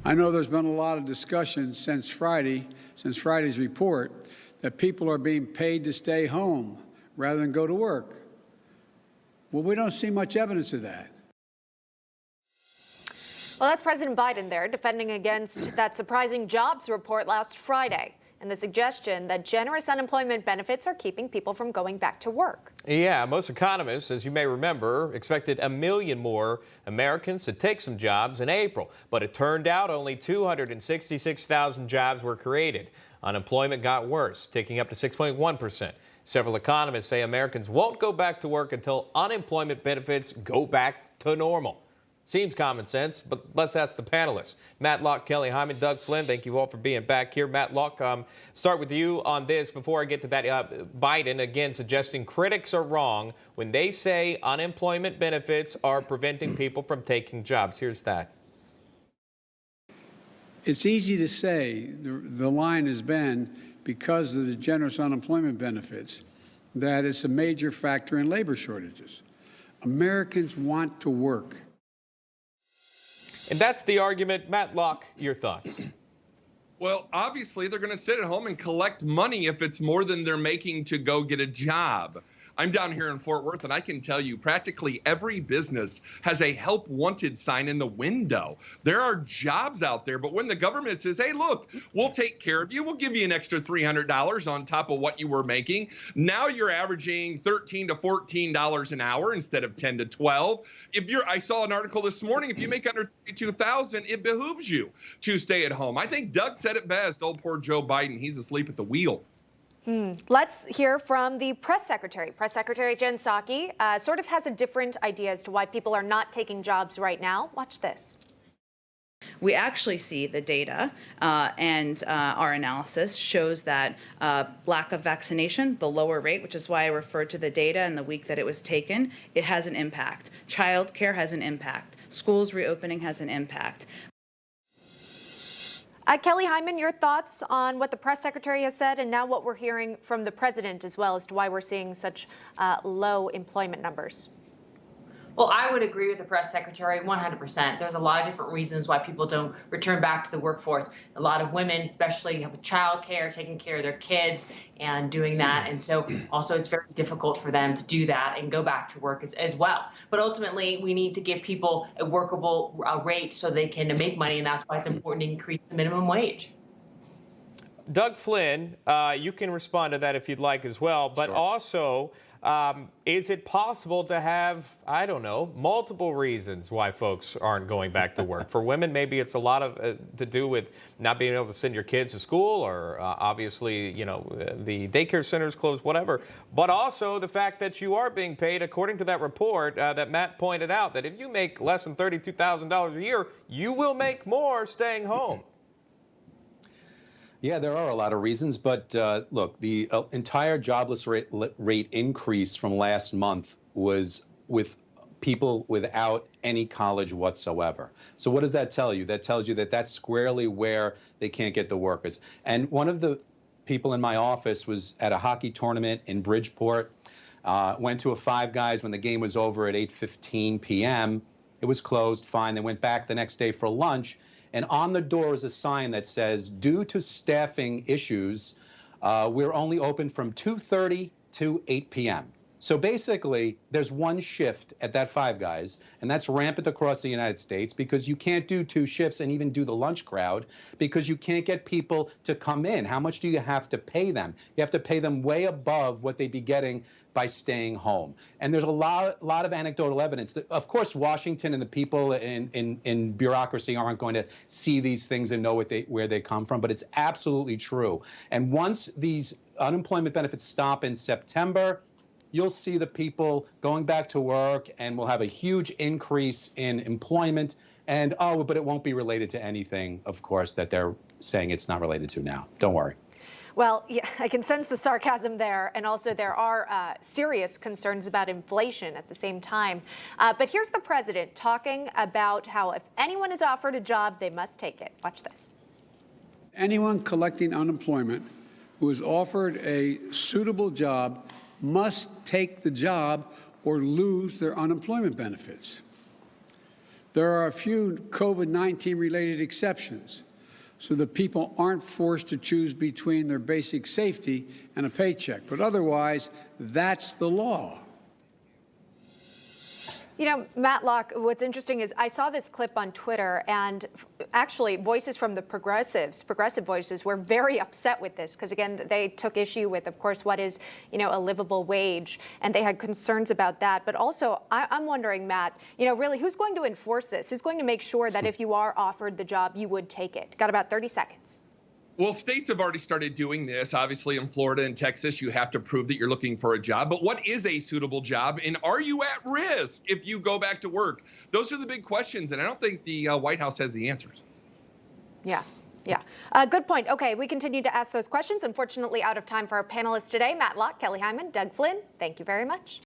I know there's been a lot of discussion since Friday's report, that people are being paid to stay home rather than go to work. Well, we don't see much evidence of that. Well, that's President Biden there defending against that surprising jobs report last Friday and the suggestion that generous unemployment benefits are keeping people from going back to work. Yeah, most economists, as you may remember, expected 1 million more Americans to take some jobs in April. But it turned out only 266,000 jobs were created. Unemployment got worse, ticking up to 6.1%. Several economists say Americans won't go back to work until unemployment benefits go back to normal. Seems common sense, but let's ask the panelists. Matt Locke, Kelly Hyman, Doug Flynn, thank you all for being back here. Matt Locke, start with you on this before I get to that. Biden, again, suggesting critics are wrong when they say unemployment benefits are preventing people from taking jobs. Here's that. It's easy to say, the line has been, because of the generous unemployment benefits, that it's a major factor in labor shortages. Americans want to work. And that's the argument. Matt Locke, your thoughts. Well, obviously, they're going to sit at home and collect money if it's more than they're making to go get a job. I'm down here in Fort Worth, and I can tell you practically every business has a help wanted sign in the window. There are jobs out there, but when the government says, hey, look, we'll take care of you, we'll give you an extra $300 on top of what you were making. Now you're averaging $13 to $14 an hour instead of 10 to 12. I saw an article this morning, if you make under $32,000, it behooves you to stay at home. I think Doug said it best. Oh, poor Joe Biden, he's asleep at the wheel. Let's hear from the press secretary. Press Secretary Jen Psaki sort of has a different idea as to why people are not taking jobs right now. Watch this. We actually see the data and our analysis shows that lack of vaccination, the lower rate, which is why I referred to the data and the week that it was taken, it has an impact. Child care has an impact. Schools reopening has an impact. Kelly Hyman, your thoughts on what the press secretary has said and now what we're hearing from the president as well as to why we're seeing such low employment numbers? Well, I would agree with the press secretary 100%. There's a lot of different reasons why people don't return back to the workforce. A lot of women, especially, have child care, taking care of their kids and doing that. And so also it's very difficult for them to do that and go back to work as well. But ultimately, we need to give people a workable rate so they can make money. And that's why it's important to increase the minimum wage. Doug Flynn, you can respond to that if you'd like as well. But Sure. Also, is it possible to have, I don't know, multiple reasons why folks aren't going back to work? For women, maybe it's a lot of to do with not being able to send your kids to school, or obviously, you know, the daycare centers closed, whatever. But also the fact that you are being paid, according to that report that Matt pointed out, that if you make less than $32,000 a year, you will make more staying home. Yeah, there are a lot of reasons, but look, the entire jobless rate increase from last month was with people without any college whatsoever. So what does that tell you? That tells you that that's squarely where they can't get the workers. And one of the people in my office was at a hockey tournament in Bridgeport, went to a Five Guys when the game was over at 8:15 p.m. It was closed, fine. They went back the next day for lunch. And on the door is a sign that says, due to staffing issues, we're only open from 2:30 to 8 p.m. So basically, there's one shift at that Five Guys, and that's rampant across the United States because you can't do two shifts and even do the lunch crowd because you can't get people to come in. How much do you have to pay them? You have to pay them way above what they'd be getting by staying home. And there's a lot of anecdotal evidence that, of course, Washington and the people in bureaucracy aren't going to see these things and know where they come from, but it's absolutely true. And once these unemployment benefits stop in September, you'll see the people going back to work, and we'll have a huge increase in employment. And, oh, but it won't be related to anything, of course, that they're saying it's not related to now. Don't worry. Well, yeah, I can sense the sarcasm there. And also there are serious concerns about inflation at the same time. But here's the president talking about how if anyone is offered a job, they must take it. Watch this. Anyone collecting unemployment who is offered a suitable job must take the job or lose their unemployment benefits. There are a few COVID-19 related exceptions, so that people aren't forced to choose between their basic safety and a paycheck. But otherwise, that's the law. You know, Matlock, what's interesting is I saw this clip on Twitter, and actually voices from the progressive voices, were very upset with this because, again, they took issue with, of course, what is, a livable wage, and they had concerns about that. But also, I'm wondering, Matt, really, who's going to enforce this? Who's going to make sure that if you are offered the job, you would take it? Got about 30 seconds. Well, states have already started doing this. Obviously, in Florida and Texas, you have to prove that you're looking for a job. But what is a suitable job? And are you at risk if you go back to work? Those are the big questions. And I don't think the White House has the answers. Yeah. Good point. Okay, we continue to ask those questions. Unfortunately, out of time for our panelists today. Matt Locke, Kelly Hyman, Doug Flynn, thank you very much.